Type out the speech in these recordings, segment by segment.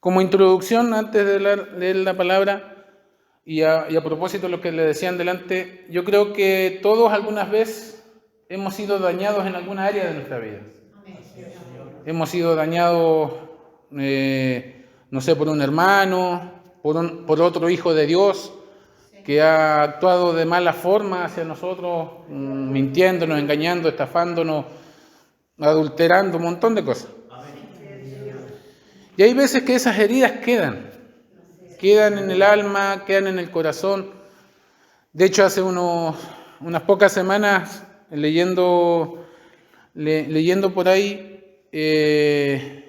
Como introducción, antes de leer la palabra, y a propósito de lo que le decían delante, yo creo que todos algunas veces hemos sido dañados en alguna área de nuestra vida. Hemos sido dañados, no sé, por un hermano, por otro hijo de Dios, que ha actuado de mala forma hacia nosotros, mintiéndonos, engañando, estafándonos, adulterando, un montón de cosas. Y hay veces que esas heridas quedan en el alma, quedan en el corazón. De hecho, hace unas pocas semanas, leyendo por ahí,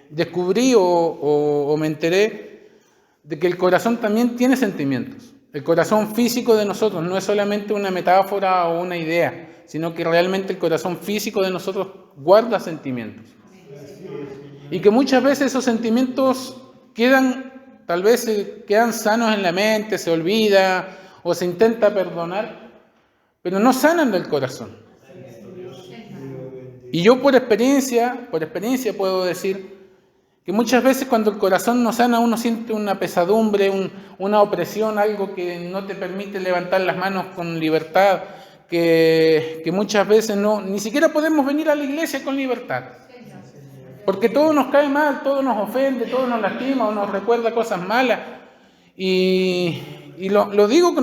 descubrí o me enteré de que el corazón también tiene sentimientos. El corazón físico de nosotros no es solamente una metáfora o una idea, sino que realmente el corazón físico de nosotros guarda sentimientos. Y que muchas veces esos sentimientos tal vez quedan sanos en la mente, se olvida o se intenta perdonar, pero no sanan del corazón. Y yo por experiencia puedo decir que muchas veces cuando el corazón no sana, uno siente una pesadumbre, una opresión, algo que no te permite levantar las manos con libertad, que muchas veces ni siquiera podemos venir a la iglesia con libertad. Porque todo nos cae mal, todo nos ofende, todo nos lastima o nos recuerda cosas malas. Y lo digo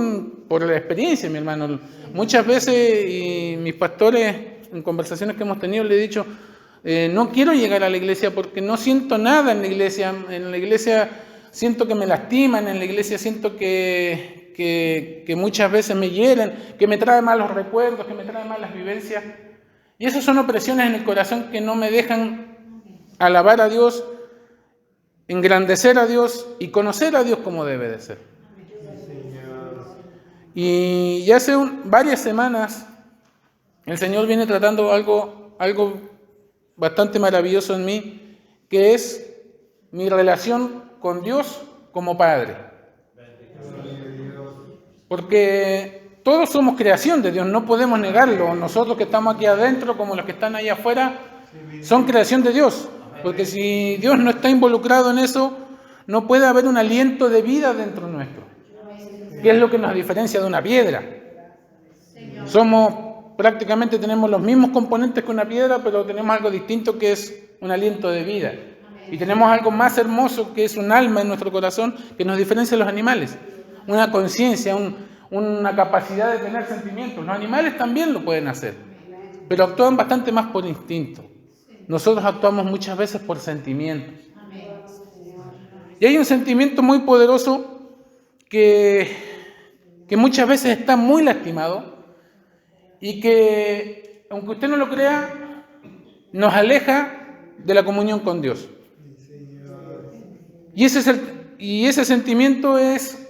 por la experiencia, mi hermano. Muchas veces, y mis pastores, en conversaciones que hemos tenido, le he dicho, no quiero llegar a la iglesia porque no siento nada en la iglesia. En la iglesia siento que me lastiman, en la iglesia siento que muchas veces me hieren, que me traen malos recuerdos, que me traen malas vivencias. Y esas son opresiones en el corazón que no me dejan alabar a Dios, engrandecer a Dios y conocer a Dios como debe de ser. Y hace varias semanas el Señor viene tratando algo bastante maravilloso en mí, que es mi relación con Dios como Padre. Porque todos somos creación de Dios, no podemos negarlo. Nosotros que estamos aquí adentro, como los que están allá afuera, son creación de Dios. Porque si Dios no está involucrado en eso, no puede haber un aliento de vida dentro nuestro. ¿Qué es lo que nos diferencia de una piedra? Prácticamente tenemos los mismos componentes que una piedra, pero tenemos algo distinto que es un aliento de vida. Y tenemos algo más hermoso que es un alma en nuestro corazón que nos diferencia de los animales. Una conciencia, una capacidad de tener sentimientos. Los animales también lo pueden hacer, pero actúan bastante más por instinto. Nosotros actuamos muchas veces por sentimientos. Y hay un sentimiento muy poderoso que muchas veces está muy lastimado y que, aunque usted no lo crea, nos aleja de la comunión con Dios. Y ese sentimiento es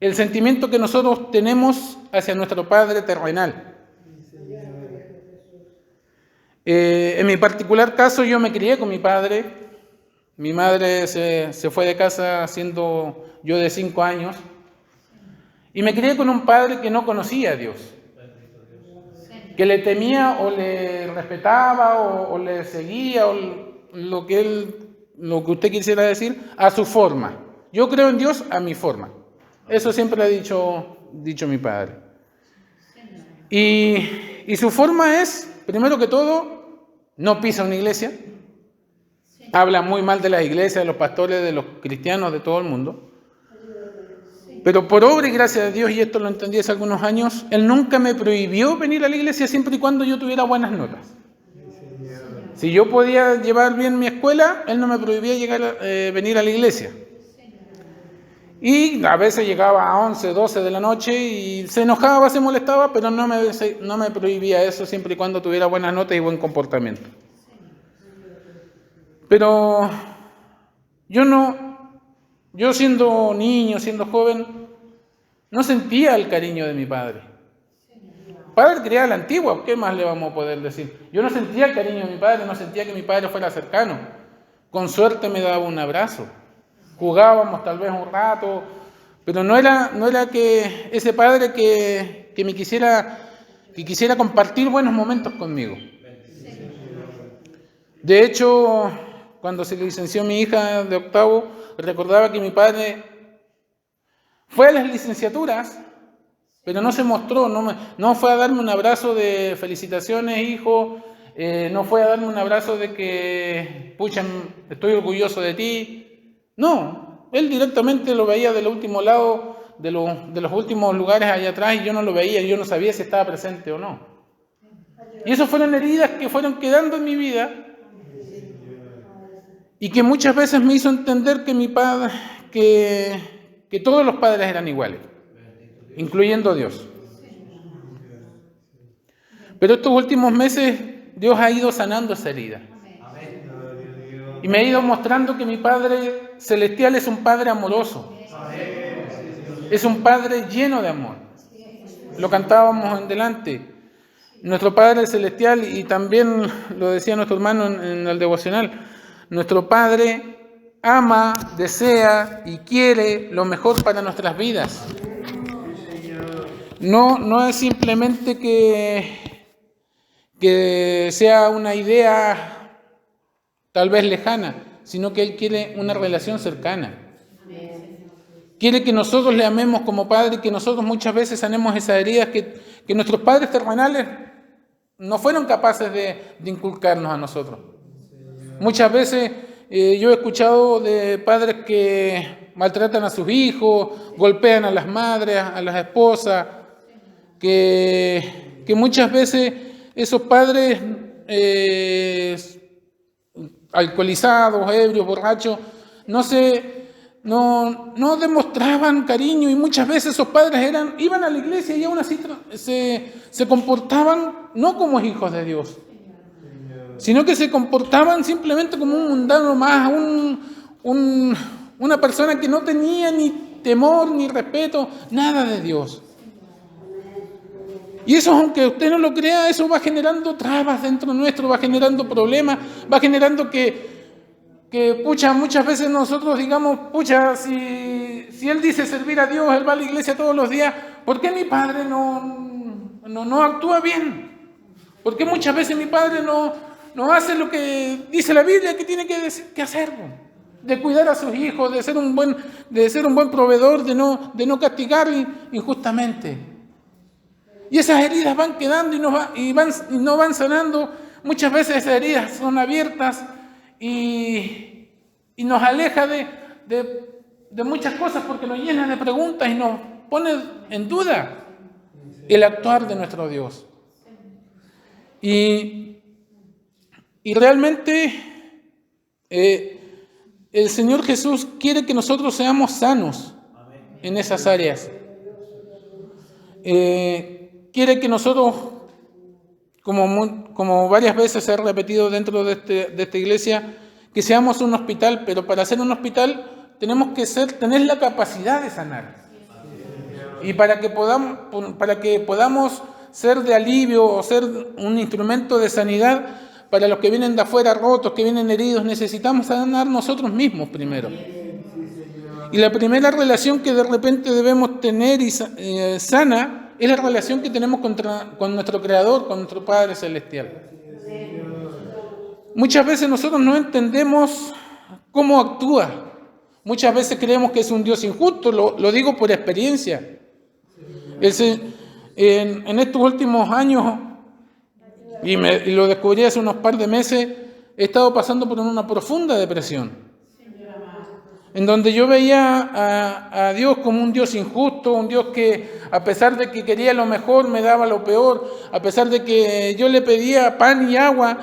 el sentimiento que nosotros tenemos hacia nuestro Padre terrenal. En mi particular caso, yo me crié con mi padre. Mi madre se fue de casa siendo yo de 5 años. Y me crié con un padre que no conocía a Dios. Que le temía o le respetaba o le seguía o lo que usted quisiera decir, a su forma. Yo creo en Dios a mi forma. Eso siempre ha dicho mi padre. Y su forma es, primero que todo, no pisa una iglesia. Habla muy mal de las iglesias, de los pastores, de los cristianos, de todo el mundo. Pero por obra y gracia de Dios, y esto lo entendí hace algunos años, Él nunca me prohibió venir a la iglesia siempre y cuando yo tuviera buenas notas. Si yo podía llevar bien mi escuela, Él no me prohibía venir a la iglesia. Y a veces llegaba a 11, 12 de la noche y se enojaba, se molestaba, pero no me prohibía eso siempre y cuando tuviera buenas notas y buen comportamiento. Pero yo siendo niño, siendo joven, no sentía el cariño de mi padre. Padre criado a la antigua, ¿qué más le vamos a poder decir? Yo no sentía el cariño de mi padre, no sentía que mi padre fuera cercano. Con suerte me daba un abrazo. Jugábamos tal vez un rato, pero no era que ese padre que me quisiera compartir buenos momentos conmigo. De hecho, cuando se licenció mi hija de octavo, recordaba que mi padre fue a las licenciaturas, pero no se mostró, no fue a darme un abrazo de felicitaciones, hijo, no fue a darme un abrazo de que, pucha, estoy orgulloso de ti. No, él directamente lo veía del último lado, de los últimos lugares allá atrás, y yo no lo veía, yo no sabía si estaba presente o no. Y esas fueron heridas que fueron quedando en mi vida y que muchas veces me hizo entender que mi padre, que todos los padres eran iguales, incluyendo Dios. Pero estos últimos meses Dios ha ido sanando esa herida. Y me ha ido mostrando que mi Padre Celestial es un Padre amoroso. Es un Padre lleno de amor. Lo cantábamos en delante. Nuestro Padre Celestial, y también lo decía nuestro hermano en el devocional, nuestro Padre ama, desea y quiere lo mejor para nuestras vidas. No es simplemente que sea una idea tal vez lejana, sino que Él quiere una relación cercana. Quiere que nosotros le amemos como Padre, que nosotros muchas veces sanemos esas heridas que nuestros padres terrenales no fueron capaces de inculcarnos a nosotros. Muchas veces yo he escuchado de padres que maltratan a sus hijos, golpean a las madres, a las esposas, que muchas veces esos padres alcoholizados, ebrios, borrachos, no demostraban cariño, y muchas veces esos padres iban a la iglesia y aún así se comportaban no como hijos de Dios, sino que se comportaban simplemente como un mundano más, una persona que no tenía ni temor ni respeto, nada de Dios. Y eso, aunque usted no lo crea, eso va generando trabas dentro nuestro, va generando problemas, va generando que muchas veces nosotros digamos, si él dice servir a Dios, él va a la iglesia todos los días, ¿por qué mi padre no actúa bien? ¿Por qué muchas veces mi padre no hace lo que dice la Biblia que tiene que hacer? De cuidar a sus hijos, de ser un buen proveedor, de no castigar injustamente. Y esas heridas van quedando y no van sanando. Muchas veces esas heridas son abiertas y nos aleja de muchas cosas, porque nos llena de preguntas y nos pone en duda el actuar de nuestro Dios. Y realmente el Señor Jesús quiere que nosotros seamos sanos en esas áreas. Quiere que nosotros, como varias veces se ha repetido dentro de esta iglesia, que seamos un hospital, pero para ser un hospital tenemos que tener la capacidad de sanar. Y para que podamos ser de alivio o ser un instrumento de sanidad para los que vienen de afuera rotos, que vienen heridos, necesitamos sanar nosotros mismos primero. Y la primera relación que de repente debemos tener sana es la relación que tenemos con nuestro Creador, con nuestro Padre Celestial. Muchas veces nosotros no entendemos cómo actúa. Muchas veces creemos que es un Dios injusto, lo digo por experiencia. En estos últimos años, y lo descubrí hace unos par de meses, he estado pasando por una profunda depresión, en donde yo veía a Dios como un Dios injusto, un Dios que a pesar de que quería lo mejor me daba lo peor, a pesar de que yo le pedía pan y agua,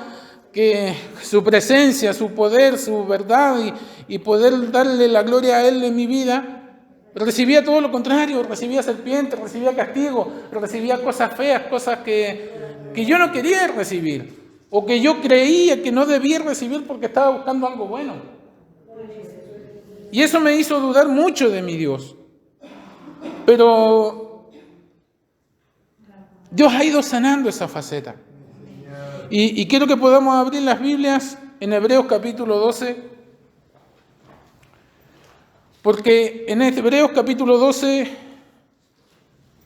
que su presencia, su poder, su verdad y poder darle la gloria a Él en mi vida, recibía todo lo contrario, recibía serpientes, recibía castigo, recibía cosas feas, cosas que yo no quería recibir, o que yo creía que no debía recibir porque estaba buscando algo bueno. Y eso me hizo dudar mucho de mi Dios. Pero Dios ha ido sanando esa faceta. Y quiero que podamos abrir las Biblias en Hebreos capítulo 12. Porque en Hebreos capítulo 12,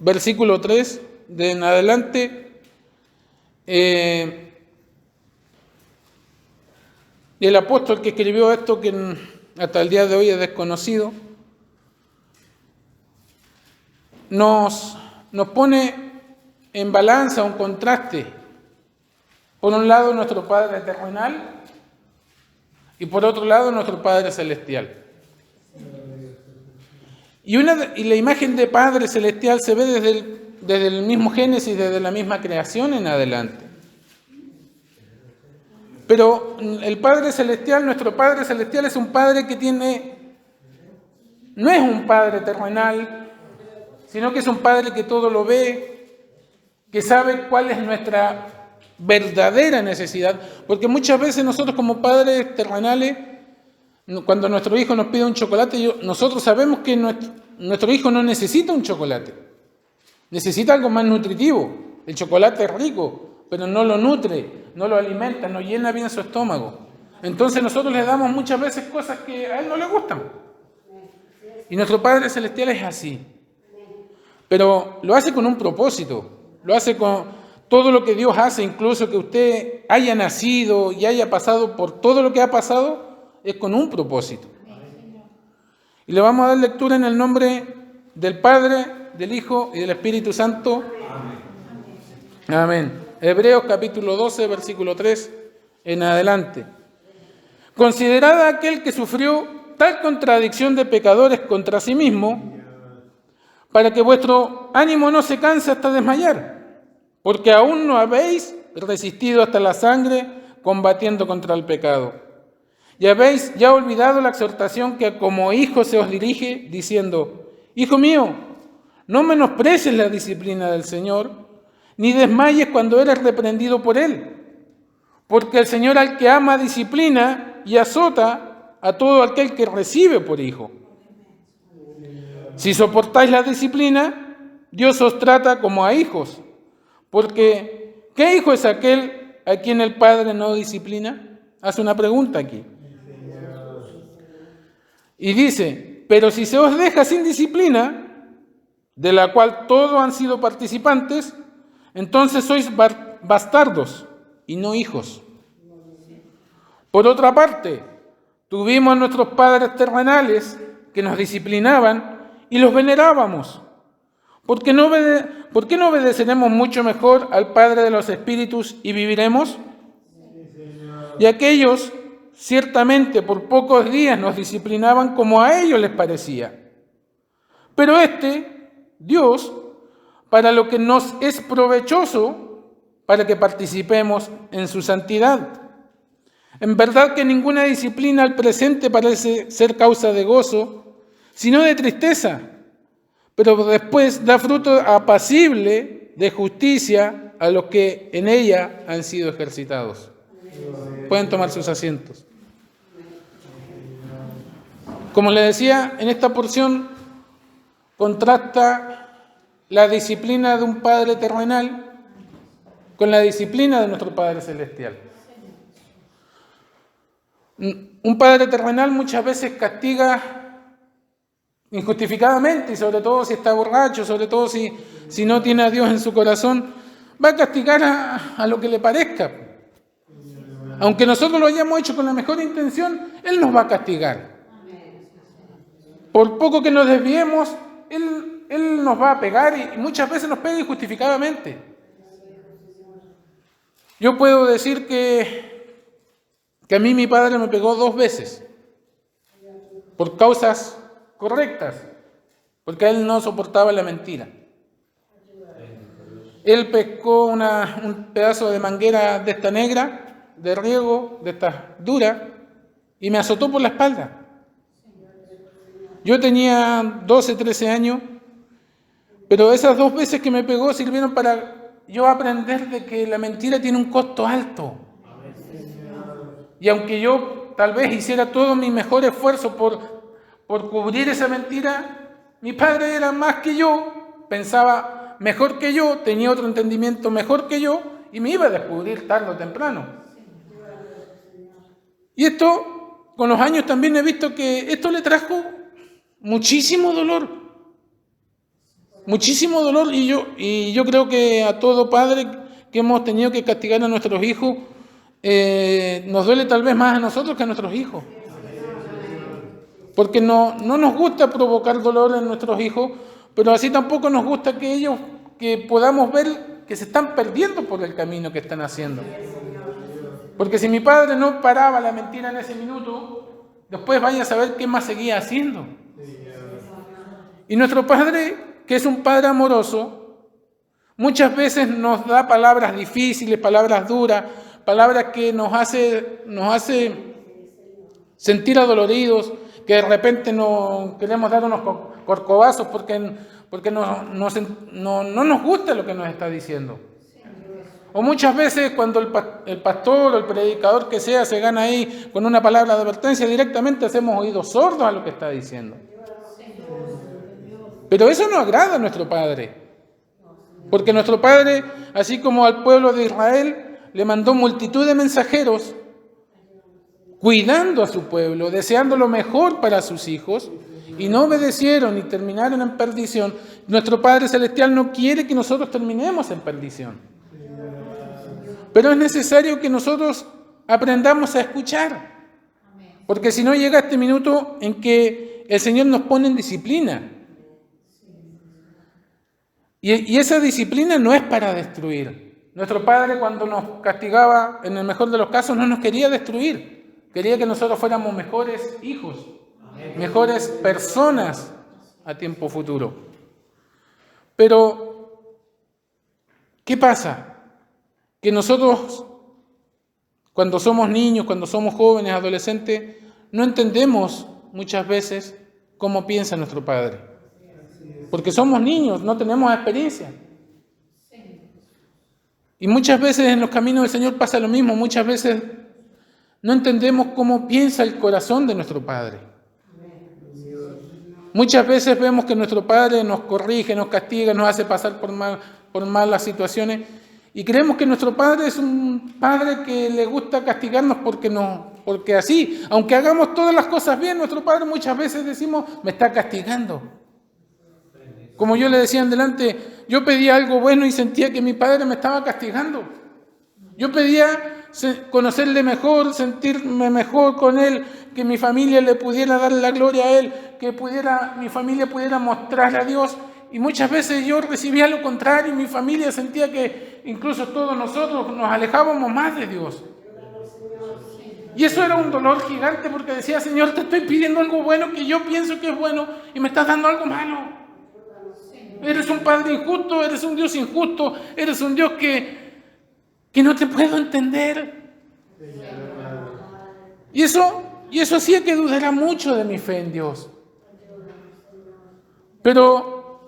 versículo 3 de en adelante, Y el apóstol que escribió esto, que hasta el día de hoy es desconocido, nos pone en balanza un contraste. Por un lado nuestro Padre terrenal y por otro lado nuestro Padre celestial. Y la imagen de Padre celestial se ve desde el mismo Génesis, desde la misma creación en adelante. Pero el Padre celestial, nuestro Padre celestial es un Padre que no es un Padre terrenal, sino que es un Padre que todo lo ve, que sabe cuál es nuestra verdadera necesidad, porque muchas veces nosotros como padres terrenales, cuando nuestro hijo nos pide un chocolate, nosotros sabemos que nuestro hijo no necesita un chocolate, necesita algo más nutritivo. El chocolate es rico, pero no lo nutre, no lo alimenta, no llena bien su estómago. Entonces nosotros le damos muchas veces cosas que a él no le gustan. Y nuestro Padre Celestial es así, pero lo hace con un propósito, lo hace con todo lo que Dios hace, incluso que usted haya nacido y haya pasado por todo lo que ha pasado, es con un propósito. Y le vamos a dar lectura en el nombre del Padre, del Hijo y del Espíritu Santo. Amén. Hebreos capítulo 12, versículo 3 en adelante. Considerad a aquel que sufrió tal contradicción de pecadores contra sí mismo, para que vuestro ánimo no se canse hasta desmayar. Porque aún no habéis resistido hasta la sangre combatiendo contra el pecado. Y habéis ya olvidado la exhortación que como hijo se os dirige, diciendo: Hijo mío, no menosprecies la disciplina del Señor, ni desmayes cuando eres reprendido por Él. Porque el Señor al que ama disciplina y azota a todo aquel que recibe por hijo. Si soportáis la disciplina, Dios os trata como a hijos. Porque, ¿qué hijo es aquel a quien el Padre no disciplina? Hace una pregunta aquí. Y dice: pero si se os deja sin disciplina, de la cual todos han sido participantes, entonces sois bastardos y no hijos. Por otra parte, tuvimos nuestros padres terrenales que nos disciplinaban y los venerábamos. ¿Por qué no obedeceremos mucho mejor al Padre de los Espíritus y viviremos? Y aquellos ciertamente por pocos días nos disciplinaban como a ellos les parecía. Pero Dios, para lo que nos es provechoso, para que participemos en su santidad. En verdad que ninguna disciplina al presente parece ser causa de gozo, sino de tristeza. Pero después da fruto apacible de justicia a los que en ella han sido ejercitados. Pueden tomar sus asientos. Como les decía, en esta porción contrasta la disciplina de un Padre terrenal con la disciplina de nuestro Padre celestial. Un Padre terrenal muchas veces castiga injustificadamente, y sobre todo si está borracho, sobre todo si no tiene a Dios en su corazón, va a castigar a lo que le parezca. Aunque nosotros lo hayamos hecho con la mejor intención, Él nos va a castigar. Por poco que nos desviemos, Él nos va a pegar y muchas veces nos pega injustificadamente. Yo puedo decir que a mí mi padre me pegó 2 veces por causas correctas, porque él no soportaba la mentira. Él pescó un pedazo de manguera de esta negra, de riego, de esta dura, y me azotó por la espalda. Yo tenía 12, 13 años, pero esas 2 veces que me pegó sirvieron para yo aprender de que la mentira tiene un costo alto. Y aunque yo tal vez hiciera todo mi mejor esfuerzo por cubrir esa mentira, mi padre era más que yo, pensaba mejor que yo, tenía otro entendimiento mejor que yo y me iba a descubrir tarde o temprano. Y esto, con los años también he visto que esto le trajo muchísimo dolor y yo creo que a todo padre que hemos tenido que castigar a nuestros hijos, nos duele tal vez más a nosotros que a nuestros hijos. Porque no nos gusta provocar dolor en nuestros hijos, pero así tampoco nos gusta que podamos ver que se están perdiendo por el camino que están haciendo. Porque si mi padre no paraba la mentira en ese minuto, después vaya a saber qué más seguía haciendo. Y nuestro Padre, que es un Padre amoroso, muchas veces nos da palabras difíciles, palabras duras, palabras que nos hace sentir adoloridos, que de repente no queremos dar unos corcovazos porque no nos gusta lo que nos está diciendo. O muchas veces cuando el pastor o el predicador que sea se gana ahí con una palabra de advertencia, directamente hacemos oídos sordos a lo que está diciendo. Pero eso no agrada a nuestro Padre. Porque nuestro Padre, así como al pueblo de Israel, le mandó multitud de mensajeros cuidando a su pueblo, deseando lo mejor para sus hijos, y no obedecieron y terminaron en perdición. Nuestro Padre Celestial no quiere que nosotros terminemos en perdición. Pero es necesario que nosotros aprendamos a escuchar, porque si no llega este minuto en que el Señor nos pone en disciplina. Y esa disciplina no es para destruir. Nuestro Padre, cuando nos castigaba, en el mejor de los casos, no nos quería destruir. Quería que nosotros fuéramos mejores hijos, mejores personas a tiempo futuro. Pero, ¿qué pasa? Que nosotros, cuando somos niños, cuando somos jóvenes, adolescentes, no entendemos muchas veces cómo piensa nuestro Padre. Porque somos niños, no tenemos experiencia. Y muchas veces en los caminos del Señor pasa lo mismo. Muchas veces no entendemos cómo piensa el corazón de nuestro Padre. Muchas veces vemos que nuestro Padre nos corrige, nos castiga, nos hace pasar por malas situaciones. Y creemos que nuestro Padre es un Padre que le gusta castigarnos porque así, aunque hagamos todas las cosas bien, nuestro Padre muchas veces decimos, me está castigando. Como yo le decía en delante, yo pedía algo bueno y sentía que mi Padre me estaba castigando. Yo pedía conocerle mejor, sentirme mejor con Él, que mi familia le pudiera dar la gloria a Él, que mi familia pudiera mostrarle a Dios. Y muchas veces yo recibía lo contrario y mi familia sentía que incluso todos nosotros nos alejábamos más de Dios. Y eso era un dolor gigante porque decía, Señor, te estoy pidiendo algo bueno que yo pienso que es bueno y me estás dando algo malo. Eres un Padre injusto, eres un Dios injusto, eres un Dios que no te puedo entender. Y eso hacía que dudara mucho de mi fe en Dios. Pero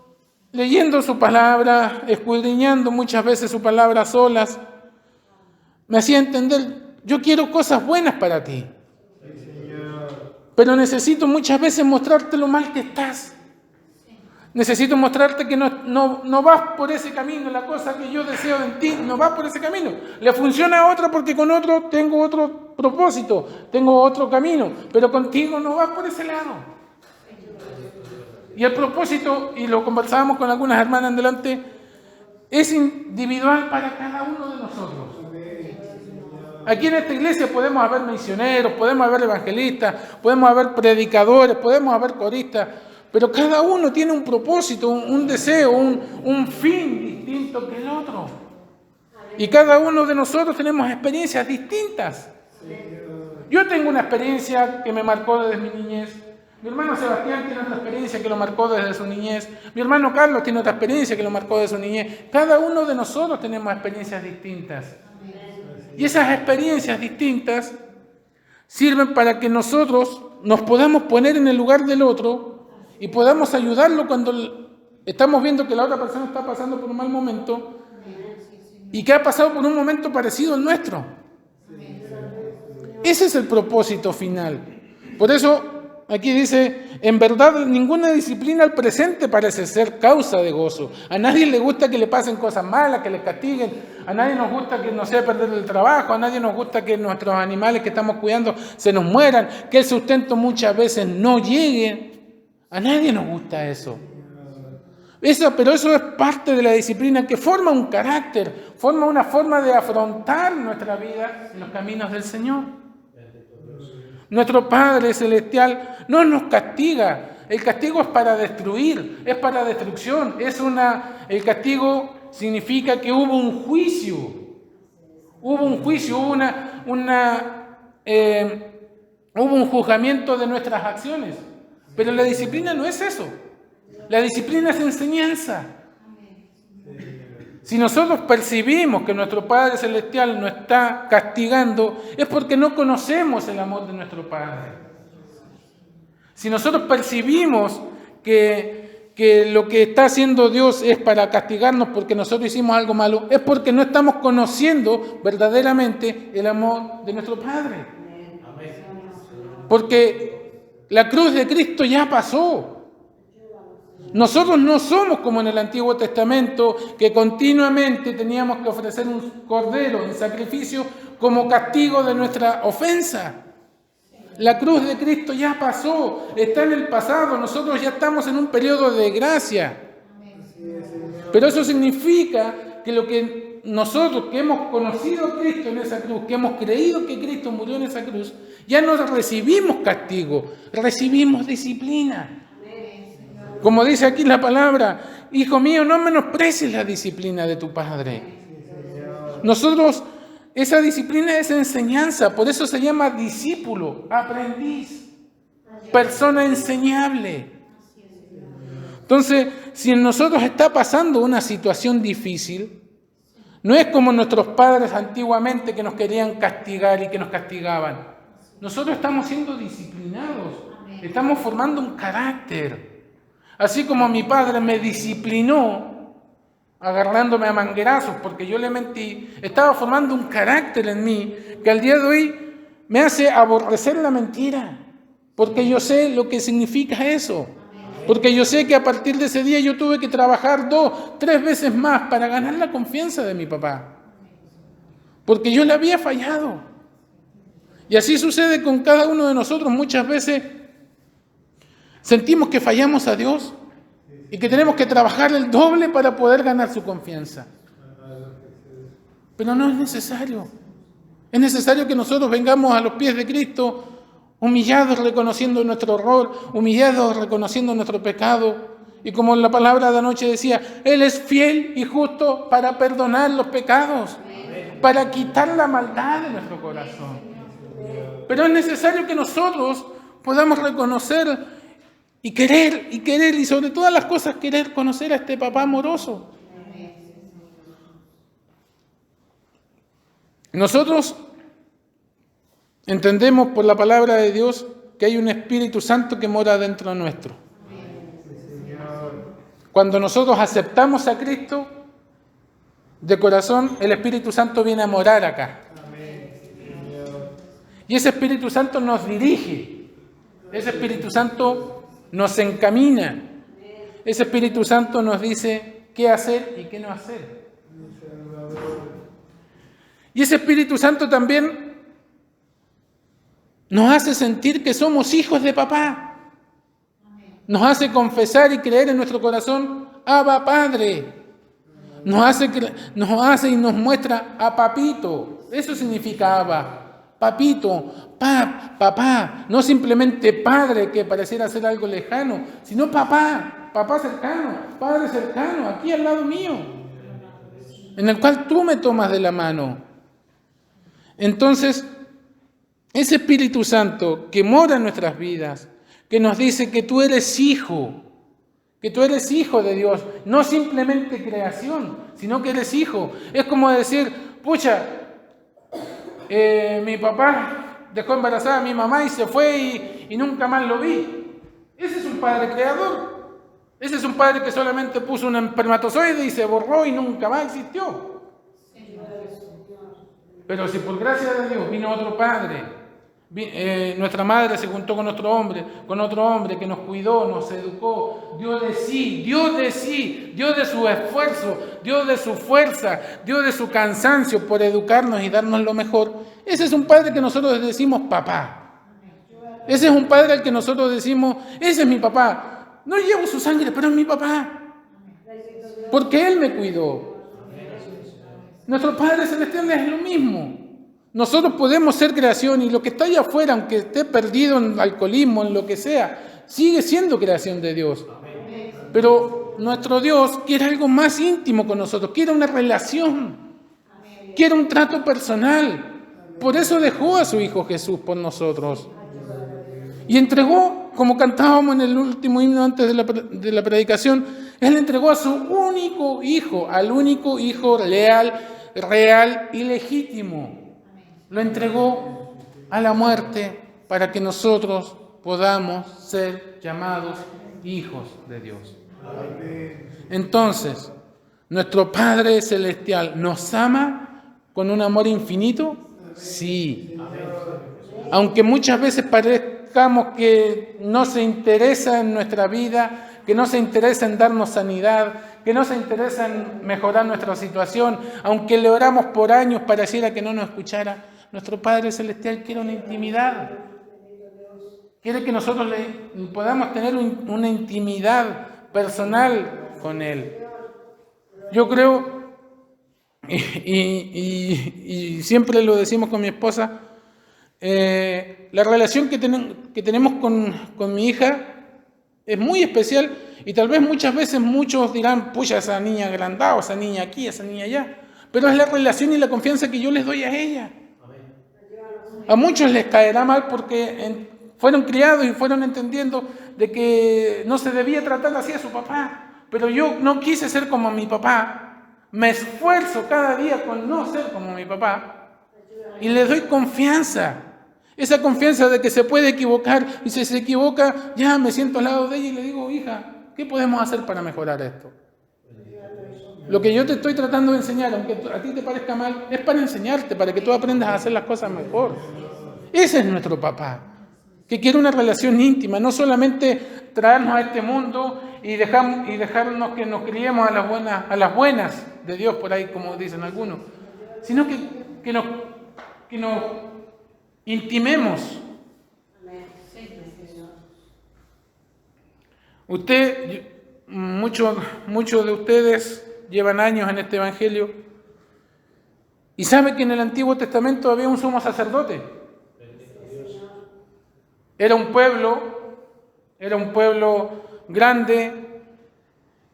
leyendo su palabra, escudriñando muchas veces su palabra a solas, me hacía entender, yo quiero cosas buenas para ti. Pero necesito muchas veces mostrarte lo mal que estás. Necesito mostrarte que no vas por ese camino, la cosa que yo deseo en ti, no vas por ese camino. Le funciona a otra porque con otro tengo otro propósito, tengo otro camino, pero contigo no vas por ese lado. Y el propósito, y lo conversábamos con algunas hermanas en delante, es individual para cada uno de nosotros. Aquí en esta iglesia podemos haber misioneros, podemos haber evangelistas, podemos haber predicadores, podemos haber coristas, pero cada uno tiene un propósito, un deseo, un fin distinto que el otro. Y cada uno de nosotros tenemos experiencias distintas. Yo tengo una experiencia que me marcó desde mi niñez. Mi hermano Sebastián tiene otra experiencia que lo marcó desde su niñez. Mi hermano Carlos tiene otra experiencia que lo marcó desde su niñez. Cada uno de nosotros tenemos experiencias distintas. Y esas experiencias distintas sirven para que nosotros nos podamos poner en el lugar del otro y podamos ayudarlo cuando estamos viendo que la otra persona está pasando por un mal momento y que ha pasado por un momento parecido al nuestro. Ese es el propósito final. Por eso aquí dice, en verdad ninguna disciplina al presente parece ser causa de gozo. A nadie le gusta que le pasen cosas malas, que le castiguen. A nadie nos gusta que no sea perder el trabajo. A nadie nos gusta que nuestros animales que estamos cuidando se nos mueran, que el sustento muchas veces no llegue. A nadie nos gusta eso. Pero eso es parte de la disciplina que forma un carácter, forma una forma de afrontar nuestra vida en los caminos del Señor. Nuestro Padre Celestial no nos castiga. El castigo es para destruir, es para destrucción. El castigo significa que hubo un juicio. Hubo un juzgamiento de nuestras acciones. Pero la disciplina no es eso. La disciplina es enseñanza. Si nosotros percibimos que nuestro Padre Celestial nos está castigando, es porque no conocemos el amor de nuestro Padre. Si nosotros percibimos que lo que está haciendo Dios es para castigarnos porque nosotros hicimos algo malo, es porque no estamos conociendo verdaderamente el amor de nuestro Padre. Porque la cruz de Cristo ya pasó. Nosotros no somos como en el Antiguo Testamento, que continuamente teníamos que ofrecer un cordero en sacrificio como castigo de nuestra ofensa. La cruz de Cristo ya pasó, está en el pasado, nosotros ya estamos en un periodo de gracia. Pero eso significa que lo que nosotros que hemos conocido a Cristo en esa cruz, que hemos creído que Cristo murió en esa cruz, ya no recibimos castigo, recibimos disciplina. Como dice aquí la palabra, hijo mío, no menosprecies la disciplina de tu padre. Nosotros, esa disciplina es enseñanza, por eso se llama discípulo, aprendiz, persona enseñable. Entonces, si en nosotros está pasando una situación difícil, no es como nuestros padres antiguamente que nos querían castigar y que nos castigaban. Nosotros estamos siendo disciplinados, estamos formando un carácter. Así como mi padre me disciplinó agarrándome a manguerazos porque yo le mentí, estaba formando un carácter en mí que al día de hoy me hace aborrecer la mentira, porque yo sé lo que significa eso, porque yo sé que a partir de ese día yo tuve que trabajar 2, 3 veces más para ganar la confianza de mi papá, porque yo le había fallado. Y así sucede con cada uno de nosotros. Muchas veces sentimos que fallamos a Dios y que tenemos que trabajar el doble para poder ganar su confianza. Pero no es necesario. Es necesario que nosotros vengamos a los pies de Cristo, humillados reconociendo nuestro error, humillados reconociendo nuestro pecado. Y como la palabra de anoche decía, Él es fiel y justo para perdonar los pecados, para quitar la maldad de nuestro corazón. Pero es necesario que nosotros podamos reconocer y querer, y sobre todas las cosas querer conocer a este papá amoroso. Nosotros entendemos por la palabra de Dios que hay un Espíritu Santo que mora dentro nuestro. Cuando nosotros aceptamos a Cristo de corazón, el Espíritu Santo viene a morar acá. Y ese Espíritu Santo nos dirige. Ese Espíritu Santo nos encamina. Ese Espíritu Santo nos dice qué hacer y qué no hacer. Y ese Espíritu Santo también nos hace sentir que somos hijos de papá. Nos hace confesar y creer en nuestro corazón, Abba Padre. Nos hace y nos muestra a Papito. Eso significa Abba. Papito, papá, no simplemente padre que pareciera ser algo lejano, sino papá cercano, padre cercano, aquí al lado mío, en el cual tú me tomas de la mano. Entonces, ese Espíritu Santo que mora en nuestras vidas, que nos dice que tú eres hijo de Dios, no simplemente creación, sino que eres hijo. Es como decir, pucha, mi papá dejó embarazada a mi mamá y se fue y nunca más lo vi. Ese es un padre creador. Ese es un padre que solamente puso un espermatozoide y se borró y nunca más existió. Pero si por gracia de Dios vino otro padre, nuestra madre se juntó con otro hombre que nos cuidó, nos educó, dio de su esfuerzo, dio de su fuerza, dio de su cansancio por educarnos y darnos lo mejor. Ese es un padre que nosotros decimos papá. Ese es un padre al que nosotros decimos, ese es mi papá. No llevo su sangre, pero es mi papá. porque Él me cuidó. Nuestro Padre Celestial es lo mismo. Nosotros podemos ser creación y lo que está allá afuera, aunque esté perdido en alcoholismo, en lo que sea, sigue siendo creación de Dios. Pero nuestro Dios quiere algo más íntimo con nosotros, quiere una relación, quiere un trato personal. Por eso dejó a su Hijo Jesús por nosotros. Y entregó, como cantábamos en el último himno antes de la predicación, Él entregó a su único Hijo, al único Hijo leal, real y legítimo. Lo entregó a la muerte para que nosotros podamos ser llamados hijos de Dios. Entonces, nuestro Padre Celestial nos ama con un amor infinito, sí. Aunque muchas veces parezcamos que no se interesa en nuestra vida, que no se interesa en darnos sanidad, que no se interesa en mejorar nuestra situación, aunque le oramos por años pareciera que no nos escuchara, nuestro Padre Celestial quiere una intimidad. Quiere que nosotros podamos tener una intimidad personal con Él. Yo creo, y siempre lo decimos con mi esposa, la relación que tenemos con mi hija es muy especial y tal vez muchas veces muchos dirán, pucha, esa niña agrandada, esa niña aquí, esa niña allá, pero es la relación y la confianza que yo les doy a ella. A muchos les caerá mal porque fueron criados y fueron entendiendo de que no se debía tratar así a su papá, pero yo no quise ser como mi papá, me esfuerzo cada día con no ser como mi papá y le doy confianza, esa confianza de que se puede equivocar y si se equivoca ya me siento al lado de ella y le digo, hija, ¿qué podemos hacer para mejorar esto? Lo que yo te estoy tratando de enseñar, aunque a ti te parezca mal, es para enseñarte, para que tú aprendas a hacer las cosas mejor. Ese es nuestro papá, que quiere una relación íntima, no solamente traernos a este mundo y dejarnos que nos criemos a las buenas de Dios, por ahí como dicen algunos, sino que nos intimemos. Muchos de ustedes llevan años en este evangelio y saben que en el Antiguo Testamento había un sumo sacerdote. Era un pueblo grande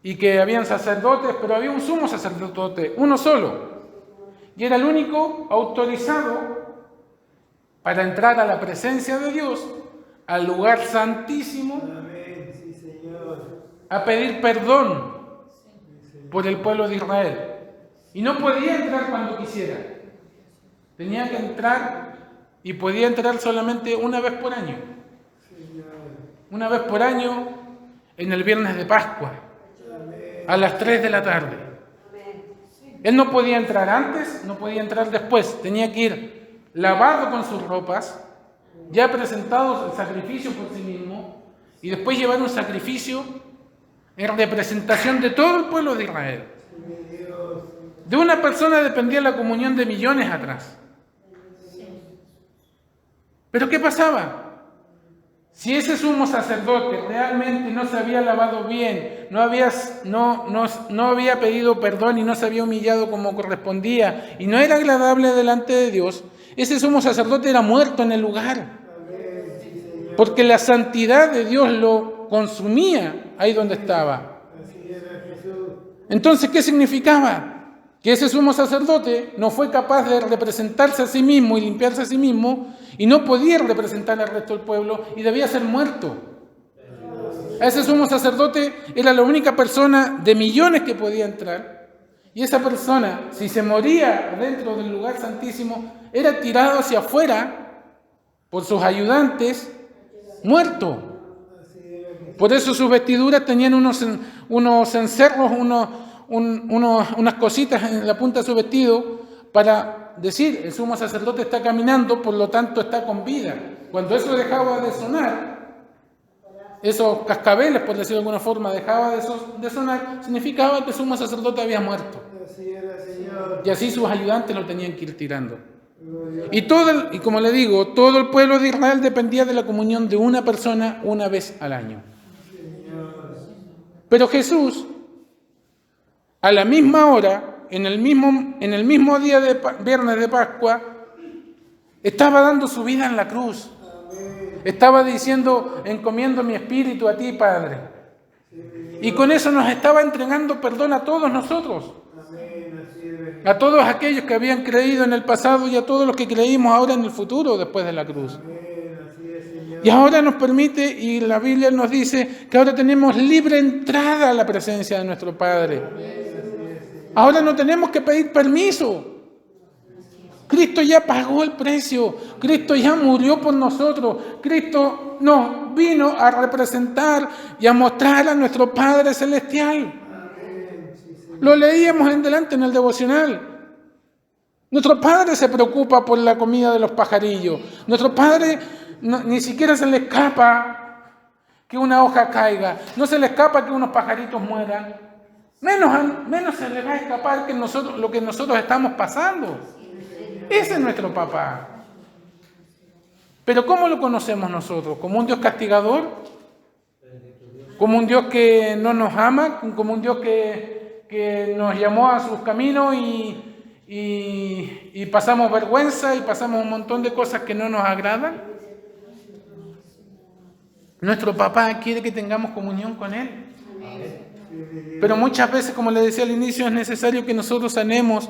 y que habían sacerdotes, pero había un sumo sacerdote, uno solo. Y era el único autorizado para entrar a la presencia de Dios, al lugar santísimo, a pedir perdón por el pueblo de Israel. Y no podía entrar cuando quisiera. Tenía que entrar y podía entrar solamente una vez por año. Una vez por año en el viernes de Pascua, a las 3 de la tarde. Él no podía entrar antes, no podía entrar después. Tenía que ir lavado con sus ropas, ya presentado el sacrificio por sí mismo, y después llevar un sacrificio en representación de todo el pueblo de Israel. De una persona dependía la comunión de millones atrás. ¿Pero qué pasaba? Si ese sumo sacerdote realmente no se había lavado bien, no había pedido perdón y no se había humillado como correspondía y no era agradable delante de Dios, ese sumo sacerdote era muerto en el lugar. Porque la santidad de Dios lo consumía ahí donde estaba. Entonces, ¿qué significaba? Que ese sumo sacerdote no fue capaz de representarse a sí mismo y limpiarse a sí mismo y no podía representar al resto del pueblo y debía ser muerto. Ese sumo sacerdote era la única persona de millones que podía entrar y esa persona, si se moría dentro del lugar santísimo, era tirado hacia afuera por sus ayudantes, muerto. Por eso sus vestiduras tenían unos encerros, unas cositas en la punta de su vestido para decir, el sumo sacerdote está caminando, por lo tanto está con vida. Cuando eso dejaba de sonar, esos cascabeles, por decirlo de alguna forma, dejaba de sonar, significaba que el sumo sacerdote había muerto. Y así sus ayudantes lo tenían que ir tirando. Y como le digo, todo el pueblo de Israel dependía de la comunión de una persona una vez al año. Pero Jesús a la misma hora, en el mismo día de viernes de Pascua, estaba dando su vida en la cruz. Estaba diciendo, encomiendo mi espíritu a ti, Padre. Y con eso nos estaba entregando perdón a todos nosotros. A todos aquellos que habían creído en el pasado y a todos los que creímos ahora en el futuro después de la cruz. Y ahora nos permite, y la Biblia nos dice que ahora tenemos libre entrada a la presencia de nuestro Padre. Ahora no tenemos que pedir permiso. Cristo ya pagó el precio. Cristo ya murió por nosotros. Cristo nos vino a representar y a mostrar a nuestro Padre Celestial. Lo leíamos en delante en el devocional. Nuestro Padre se preocupa por la comida de los pajarillos. Nuestro Padre ni siquiera se le escapa que una hoja caiga. No se le escapa que unos pajaritos mueran. Menos se le va a escapar que lo que nosotros estamos pasando. Ese es nuestro papá. Pero ¿cómo lo conocemos nosotros? ¿Como un Dios castigador? ¿Como un Dios que no nos ama? ¿Como un Dios que nos llamó a sus caminos y pasamos vergüenza y pasamos un montón de cosas que no nos agradan? Nuestro papá quiere que tengamos comunión con Él. Pero muchas veces, como le decía al inicio, es necesario que nosotros sanemos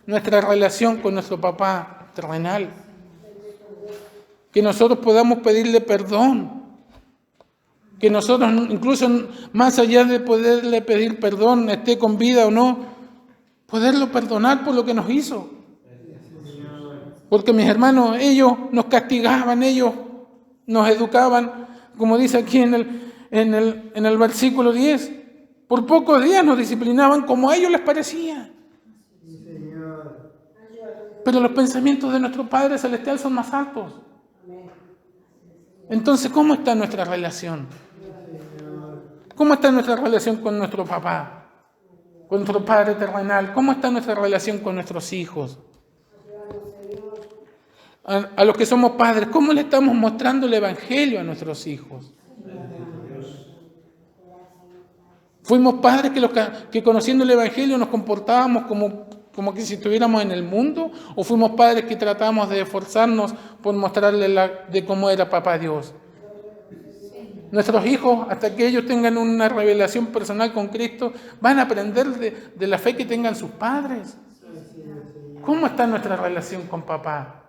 nuestra relación con nuestro papá terrenal. Que nosotros podamos pedirle perdón. Que nosotros, incluso más allá de poderle pedir perdón, esté con vida o no, poderlo perdonar por lo que nos hizo. Porque mis hermanos, ellos nos castigaban, ellos nos educaban, como dice aquí en el versículo 10, por pocos días nos disciplinaban como a ellos les parecía. Pero los pensamientos de nuestro Padre Celestial son más altos. Entonces, ¿cómo está nuestra relación? ¿Cómo está nuestra relación con nuestro papá? Con nuestro Padre terrenal. ¿Cómo está nuestra relación con nuestros hijos? A los que somos padres, ¿cómo le estamos mostrando el Evangelio a nuestros hijos? ¿Fuimos padres que conociendo el Evangelio nos comportábamos como que si estuviéramos en el mundo? ¿O fuimos padres que tratamos de esforzarnos por mostrarles de cómo era papá Dios? Nuestros hijos, hasta que ellos tengan una revelación personal con Cristo, van a aprender de la fe que tengan sus padres. ¿Cómo está nuestra relación con papá?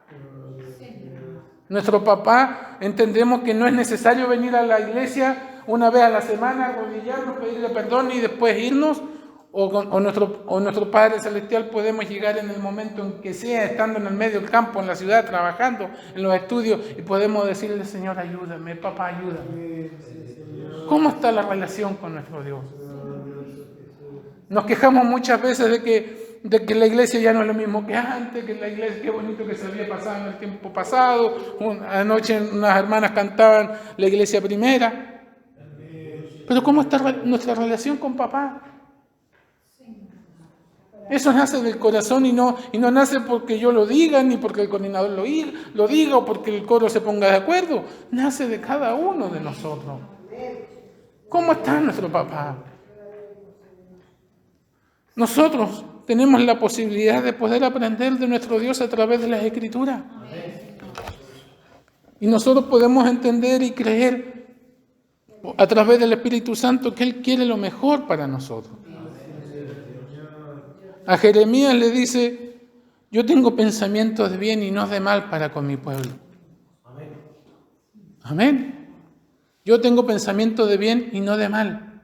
Nuestro papá, entendemos que no es necesario venir a la iglesia una vez a la semana, arrodillarnos, pedirle perdón y después irnos, o nuestro Padre Celestial podemos llegar en el momento en que sea, estando en el medio del campo, en la ciudad, trabajando, en los estudios, y podemos decirle, Señor, ayúdame, papá, ayúdame. ¿Cómo está la relación con nuestro Dios? Nos quejamos muchas veces de que la iglesia ya no es lo mismo que antes, que la iglesia, qué bonito que se había pasado en el tiempo pasado. Anoche unas hermanas cantaban la iglesia primera. Pero ¿cómo está nuestra relación con papá? Eso nace del corazón y no nace porque yo lo diga, ni porque el coordinador lo diga o porque el coro se ponga de acuerdo. Nace de cada uno de nosotros. ¿Cómo está nuestro papá? Nosotros tenemos la posibilidad de poder aprender de nuestro Dios a través de las Escrituras. Y nosotros podemos entender y creer a través del Espíritu Santo que Él quiere lo mejor para nosotros. A Jeremías le dice, yo tengo pensamientos de bien y no de mal para con mi pueblo. Amén. Yo tengo pensamientos de bien y no de mal.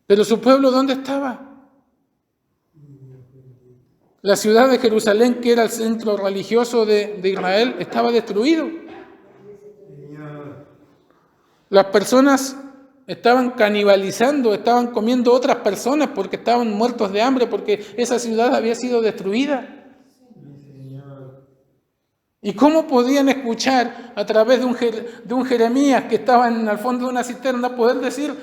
Pero su pueblo, ¿dónde estaba? La ciudad de Jerusalén, que era el centro religioso de Israel, estaba destruido. Las personas estaban canibalizando, estaban comiendo otras personas porque estaban muertos de hambre, porque esa ciudad había sido destruida. ¿Y cómo podían escuchar a través de un Jeremías que estaba en el fondo de una cisterna poder decir,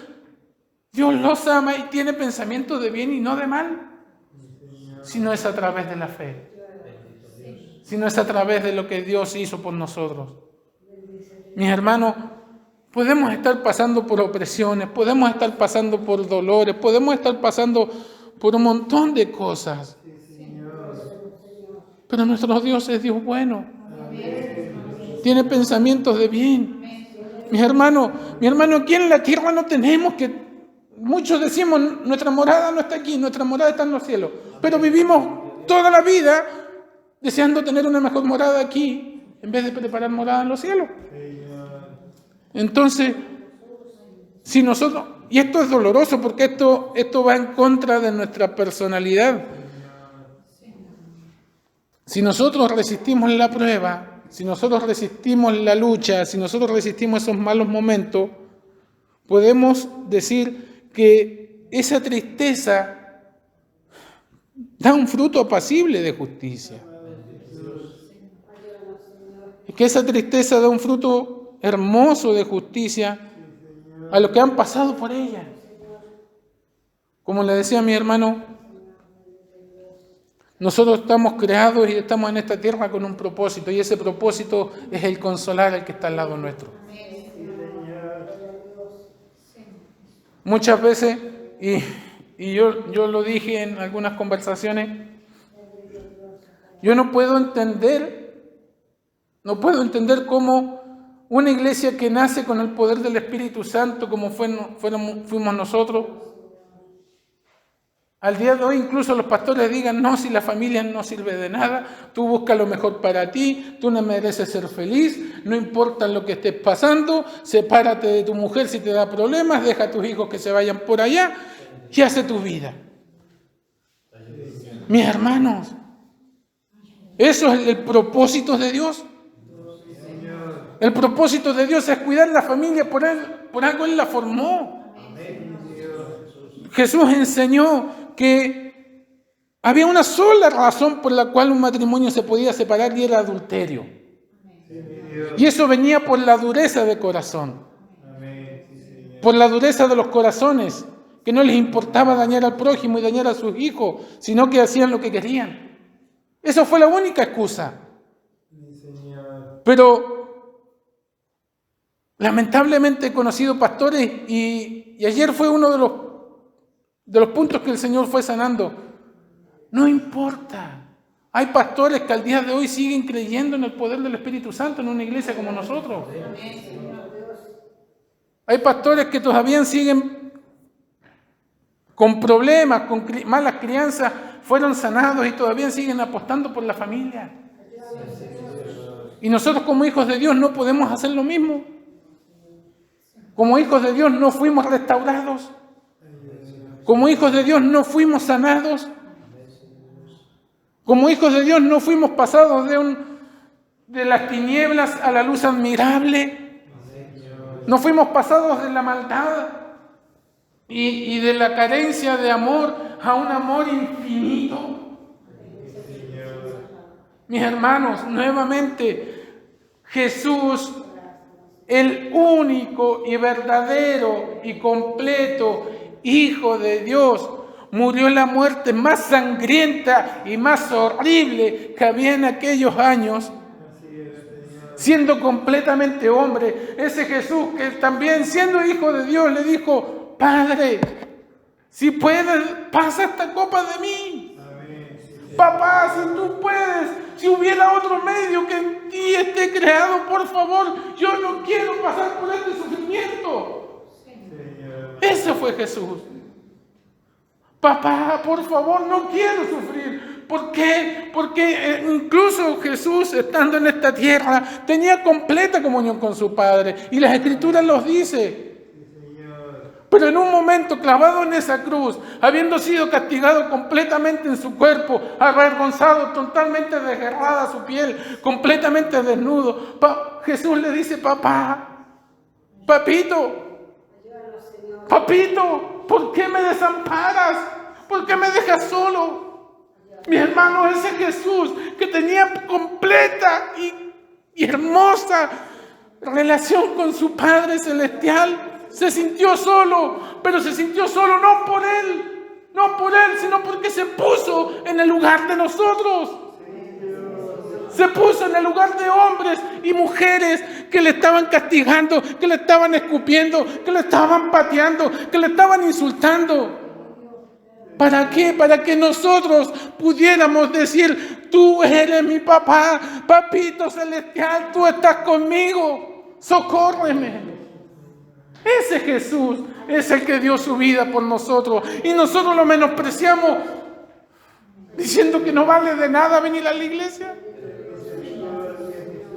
Dios los ama y tiene pensamientos de bien y no de mal? Si no es a través de la fe, si no es a través de lo que Dios hizo por nosotros. Mis hermanos, Podemos estar pasando por opresiones, podemos estar pasando por dolores, podemos estar pasando por un montón de cosas. Pero nuestro Dios es Dios bueno. Tiene pensamientos de bien. Mis hermanos, aquí en la tierra no tenemos que... Muchos decimos, nuestra morada no está aquí, nuestra morada está en los cielos. Pero vivimos toda la vida deseando tener una mejor morada aquí, en vez de preparar morada en los cielos. Entonces, si nosotros... Y esto es doloroso porque esto va en contra de nuestra personalidad. Si nosotros resistimos la prueba, si nosotros resistimos la lucha, si nosotros resistimos esos malos momentos, podemos decir que esa tristeza da un fruto apacible de justicia. Y que esa tristeza da un fruto hermoso de justicia a los que han pasado por ella. Como le decía a mi hermano, nosotros estamos creados y estamos en esta tierra con un propósito, y ese propósito es el consolar al que está al lado nuestro. Muchas veces, y yo lo dije en algunas conversaciones, yo no puedo entender cómo una iglesia que nace con el poder del Espíritu Santo, como fuimos nosotros, al día de hoy incluso los pastores digan, no, si la familia no sirve de nada, tú buscas lo mejor para ti, tú no mereces ser feliz, no importa lo que estés pasando, sepárate de tu mujer si te da problemas, deja a tus hijos que se vayan por allá y hace tu vida. Mis hermanos, eso es el propósito de Dios. El propósito de Dios es cuidar la familia, por algo Él la formó. Jesús enseñó que había una sola razón por la cual un matrimonio se podía separar, y era adulterio. Y eso venía por la dureza de corazón, por la dureza de los corazones, que no les importaba dañar al prójimo y dañar a sus hijos, sino que hacían lo que querían. Eso fue la única excusa. Pero lamentablemente he conocido pastores, y ayer fue uno de los puntos que el Señor fue sanando. No importa. Hay pastores que al día de hoy siguen creyendo en el poder del Espíritu Santo en una iglesia como nosotros. Hay pastores que todavía siguen con problemas, con malas crianzas, fueron sanados y todavía siguen apostando por la familia. Y nosotros como hijos de Dios no podemos hacer lo mismo. Como hijos de Dios no fuimos restaurados. Como hijos de Dios no fuimos sanados. Como hijos de Dios no fuimos pasados de las tinieblas a la luz admirable. No fuimos pasados de la maldad y de la carencia de amor a un amor infinito. Mis hermanos, nuevamente, Jesús, el único y verdadero y completo Hijo de Dios, murió la muerte más sangrienta y más horrible que había en aquellos años, siendo completamente hombre. Ese Jesús que también siendo Hijo de Dios le dijo, Padre, si puedes, pasa esta copa de mí. Papá, si tú puedes, si hubiera otro medio que en ti esté creado, por favor, yo no quiero pasar por este sufrimiento. Ese fue Jesús. Papá, por favor, no quiero sufrir. ¿Por qué? Porque incluso Jesús, estando en esta tierra, tenía completa comunión con su Padre. Y las Escrituras los dice. Pero en un momento, clavado en esa cruz, habiendo sido castigado completamente en su cuerpo, avergonzado, totalmente desgarrada su piel, completamente desnudo, Jesús le dice, papá, papito, ¿por qué me desamparas? ¿Por qué me dejas solo? Mi hermano, ese Jesús que tenía completa y hermosa relación con su Padre Celestial, se sintió solo, pero se sintió solo no por él, sino porque se puso en el lugar de nosotros. Se puso en el lugar de hombres y mujeres que le estaban castigando, que le estaban escupiendo, que le estaban pateando, que le estaban insultando. ¿Para qué? Para que nosotros pudiéramos decir: tú eres mi papá, papito celestial, tú estás conmigo, socórreme. Ese Jesús es el que dio su vida por nosotros y nosotros lo menospreciamos diciendo que no vale de nada venir a la iglesia.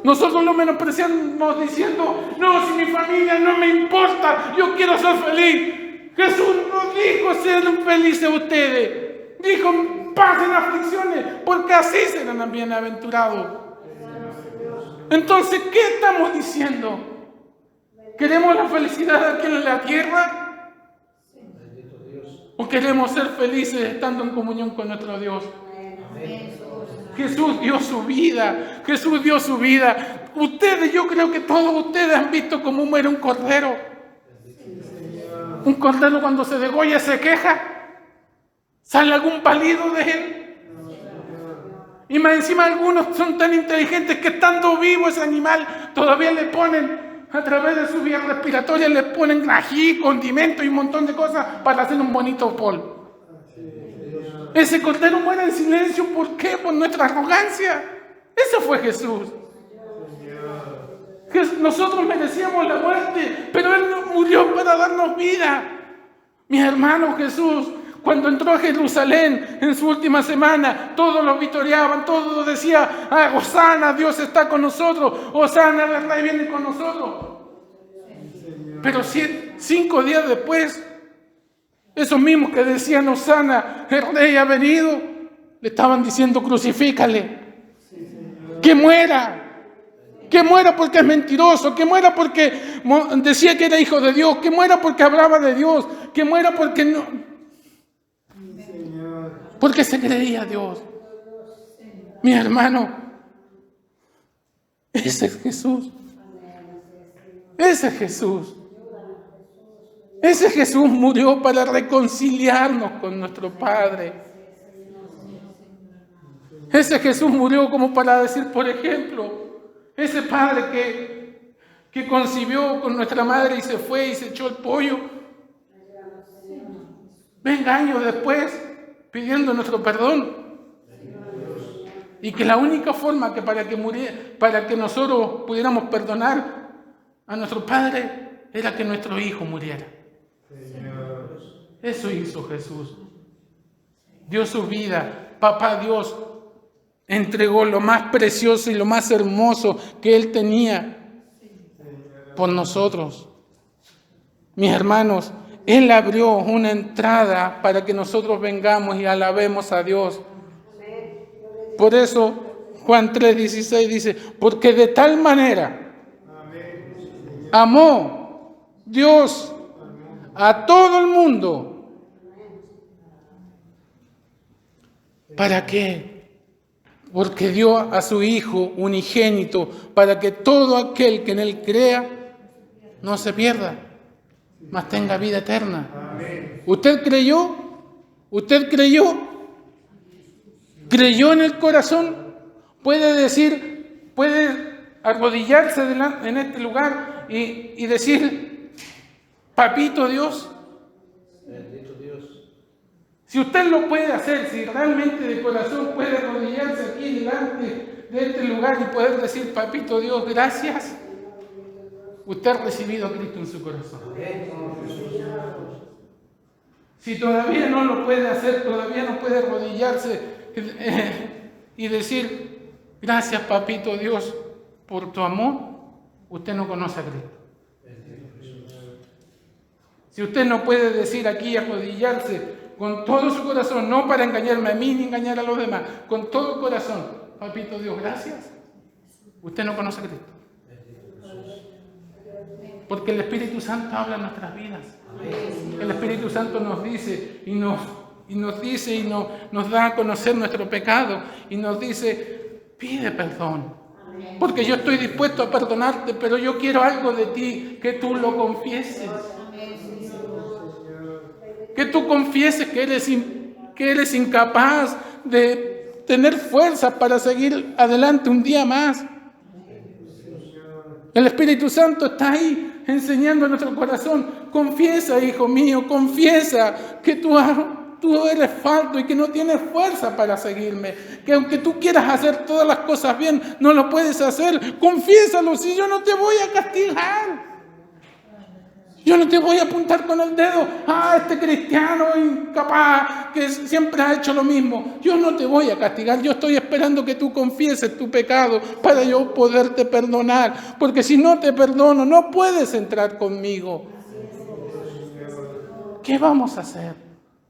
Nosotros lo menospreciamos diciendo: no, si mi familia no me importa, yo quiero ser feliz. Jesús no dijo ser felices ustedes, dijo: pasen aflicciones, porque así serán bienaventurados. Entonces, ¿qué estamos diciendo? ¿Queremos la felicidad aquí en la tierra? ¿O queremos ser felices estando en comunión con nuestro Dios? Jesús dio su vida, Jesús dio su vida. Ustedes, yo creo que todos ustedes han visto cómo muere un cordero. Un cordero cuando se degolla se queja. ¿Sale algún palido de él? Y más encima algunos son tan inteligentes que estando vivo ese animal todavía le ponen, a través de su vía respiratoria, le ponen ají, condimento y un montón de cosas para hacer un bonito polvo. Ese cordero muere en silencio. ¿Por qué? Por nuestra arrogancia. Ese fue Jesús. Nosotros merecíamos la muerte, pero Él murió para darnos vida. Mis hermanos, Jesús, cuando entró a Jerusalén en su última semana, todos lo vitoreaban, todos decían: Hosana, Dios está con nosotros, Hosana, el Rey viene con nosotros. Pero 5 días después, esos mismos que decían: Hosana, el Rey ha venido, le estaban diciendo: crucifícale, que muera. Que muera porque es mentiroso, que muera porque decía que era hijo de Dios, que muera porque hablaba de Dios, que muera porque no, porque se creía Dios. Mi hermano, ese es Jesús. Ese es Jesús. Ese Jesús murió para reconciliarnos con nuestro Padre. Ese Jesús murió como para decir, por ejemplo, ese padre que concibió con nuestra madre y se fue y se echó el pollo, venga años después pidiendo nuestro perdón. Y que la única forma que para que nosotros pudiéramos perdonar a nuestro padre era que nuestro hijo muriera. Eso hizo Jesús. Dio su vida. Papá Dios entregó lo más precioso y lo más hermoso que Él tenía por nosotros. Mis hermanos, Él abrió una entrada para que nosotros vengamos y alabemos a Dios. Por eso Juan 3:16 dice: porque de tal manera amó Dios a todo el mundo. ¿Para qué? Porque dio a su Hijo unigénito para que todo aquel que en Él crea no se pierda, mas tenga vida eterna. ¿Usted creyó? ¿Usted creyó? ¿Creyó en el corazón? Puede decir, puede arrodillarse en este lugar y decir: Papito Dios. Si usted lo puede hacer, si realmente de corazón puede arrodillarse aquí delante de este lugar y poder decir: Papito Dios, gracias, usted ha recibido a Cristo en su corazón. Si todavía no lo puede hacer, todavía no puede arrodillarse y decir: gracias, Papito Dios, por tu amor, usted no conoce a Cristo. Si usted no puede decir aquí, arrodillarse con todo su corazón, no para engañarme a mí ni engañar a los demás, con todo el corazón: Papito Dios, gracias, usted no conoce a Cristo. Porque el Espíritu Santo habla en nuestras vidas. El Espíritu Santo nos dice y nos da a conocer nuestro pecado y nos dice: pide perdón, porque yo estoy dispuesto a perdonarte, pero yo quiero algo de ti, que tú lo confieses. Que tú confieses que eres incapaz de tener fuerza para seguir adelante un día más. El Espíritu Santo está ahí enseñando a nuestro corazón. Confiesa, hijo mío, confiesa que tú eres falto y que no tienes fuerza para seguirme. Que aunque tú quieras hacer todas las cosas bien, no lo puedes hacer. Confiésalo, si yo no te voy a castigar. Yo no te voy a apuntar con el dedo, este cristiano incapaz que siempre ha hecho lo mismo. Yo no te voy a castigar, yo estoy esperando que tú confieses tu pecado para yo poderte perdonar. Porque si no te perdono, no puedes entrar conmigo. ¿Qué vamos a hacer?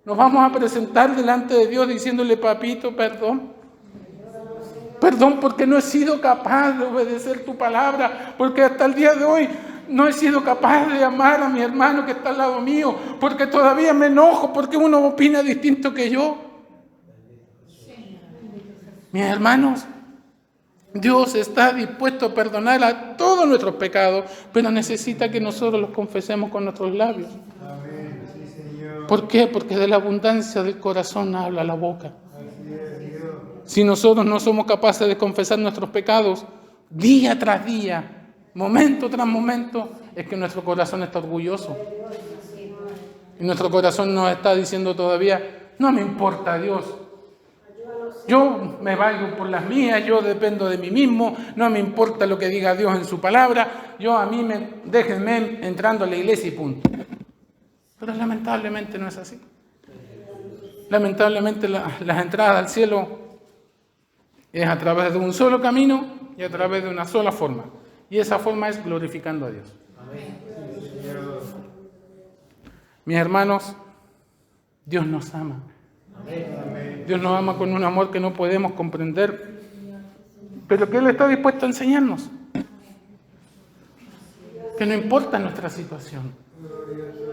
¿Nos vamos a presentar delante de Dios diciéndole, papito, perdón? Perdón porque no he sido capaz de obedecer tu palabra, porque hasta el día de hoy no he sido capaz de amar a mi hermano que está al lado mío, porque todavía me enojo porque uno opina distinto que yo. Mis hermanos, Dios está dispuesto a perdonar a todos nuestros pecados, pero necesita que nosotros los confesemos con nuestros labios. ¿Por qué? Porque de la abundancia del corazón habla la boca. Si nosotros no somos capaces de confesar nuestros pecados día tras día, momento tras momento, es que nuestro corazón está orgulloso. Y nuestro corazón nos está diciendo todavía, no me importa Dios. Yo me valgo por las mías, yo dependo de mí mismo, no me importa lo que diga Dios en su palabra, déjenme entrando a la iglesia y punto. Pero lamentablemente no es así. Lamentablemente las entradas al cielo es a través de un solo camino y a través de una sola forma. Y esa forma es glorificando a Dios. Amén. Mis hermanos, Dios nos ama. Amén. Dios nos ama con un amor que no podemos comprender, pero que Él está dispuesto a enseñarnos. Que no importa nuestra situación,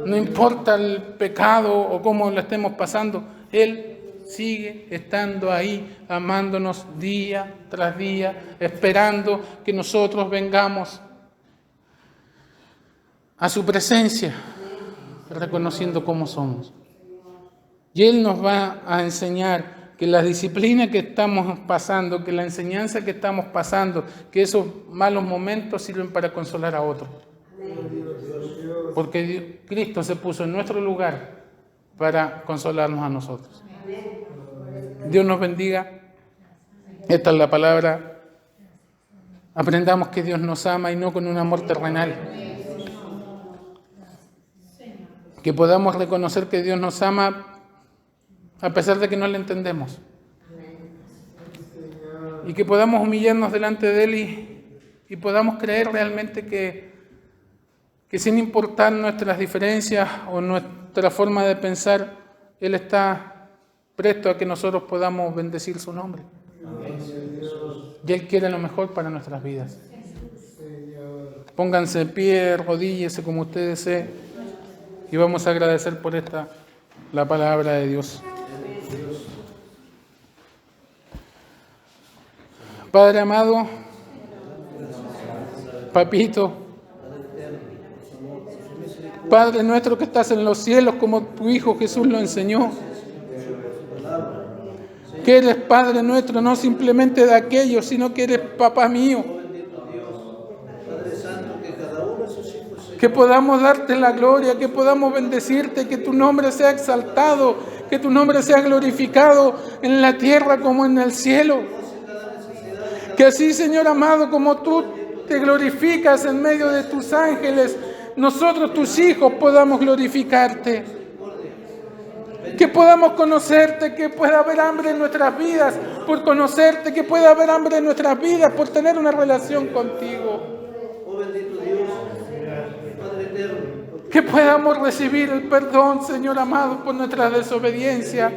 no importa el pecado o cómo lo estemos pasando, Él sigue estando ahí, amándonos día tras día, esperando que nosotros vengamos a su presencia, reconociendo cómo somos. Y Él nos va a enseñar que la disciplina que estamos pasando, que la enseñanza que estamos pasando, que esos malos momentos sirven para consolar a otros. Porque Cristo se puso en nuestro lugar para consolarnos a nosotros. Dios nos bendiga. Esta es la palabra. Aprendamos que Dios nos ama y no con un amor terrenal. Que podamos reconocer que Dios nos ama a pesar de que no le entendemos. Y que podamos humillarnos delante de Él y podamos creer realmente que sin importar nuestras diferencias o nuestra forma de pensar, Él está presto a que nosotros podamos bendecir su nombre. Y Él quiere lo mejor para nuestras vidas. Pónganse en pie, rodíllense como ustedes deseen y vamos a agradecer por la palabra de Dios. Padre amado, papito, Padre nuestro que estás en los cielos, como tu Hijo Jesús lo enseñó, que eres Padre nuestro, no simplemente de aquellos, sino que eres Papá mío. Que podamos darte la gloria, que podamos bendecirte, que tu nombre sea exaltado, que tu nombre sea glorificado en la tierra como en el cielo. Que así, Señor amado, como tú te glorificas en medio de tus ángeles, nosotros, tus hijos, podamos glorificarte. Que podamos conocerte, que pueda haber hambre en nuestras vidas por conocerte, que pueda haber hambre en nuestras vidas por tener una relación contigo. Que podamos recibir el perdón, Señor amado, por nuestra desobediencia.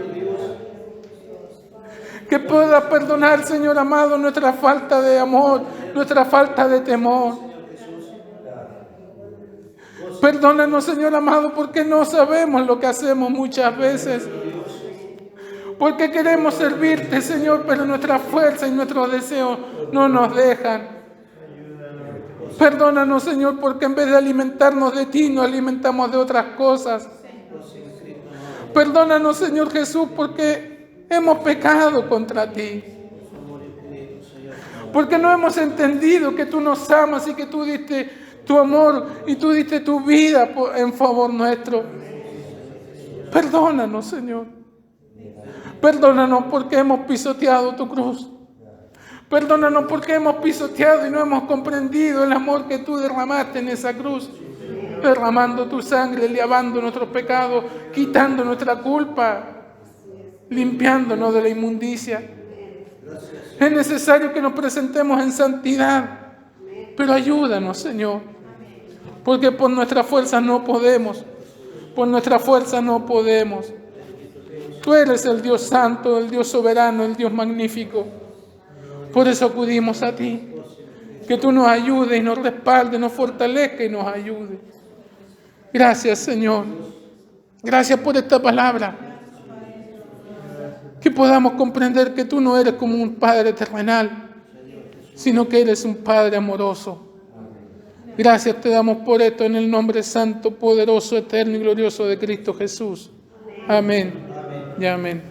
Que pueda perdonar, Señor amado, nuestra falta de amor, nuestra falta de temor. Perdónanos, Señor amado, porque no sabemos lo que hacemos muchas veces. Porque queremos servirte, Señor, pero nuestra fuerza y nuestros deseos no nos dejan. Perdónanos, Señor, porque en vez de alimentarnos de ti, nos alimentamos de otras cosas. Perdónanos, Señor Jesús, porque hemos pecado contra ti. porque no hemos entendido que tú nos amas y que tú diste tu amor y tú diste tu vida en favor nuestro. Perdónanos, Señor. Perdónanos porque hemos pisoteado tu cruz. Perdónanos porque hemos pisoteado y no hemos comprendido el amor que tú derramaste en esa cruz, derramando tu sangre, lavando nuestros pecados, quitando nuestra culpa, limpiándonos de la inmundicia. Es necesario que nos presentemos en santidad, pero ayúdanos, Señor, porque por nuestras fuerzas no podemos, por nuestras fuerzas no podemos. Tú eres el Dios santo, el Dios soberano, el Dios magnífico. Por eso acudimos a ti, que tú nos ayudes y nos respaldes, nos fortalezca y nos ayude. Gracias, Señor. Gracias por esta palabra. Que podamos comprender que tú no eres como un Padre terrenal, sino que eres un Padre amoroso. Gracias te damos por esto en el nombre santo, poderoso, eterno y glorioso de Cristo Jesús. Amén y amén.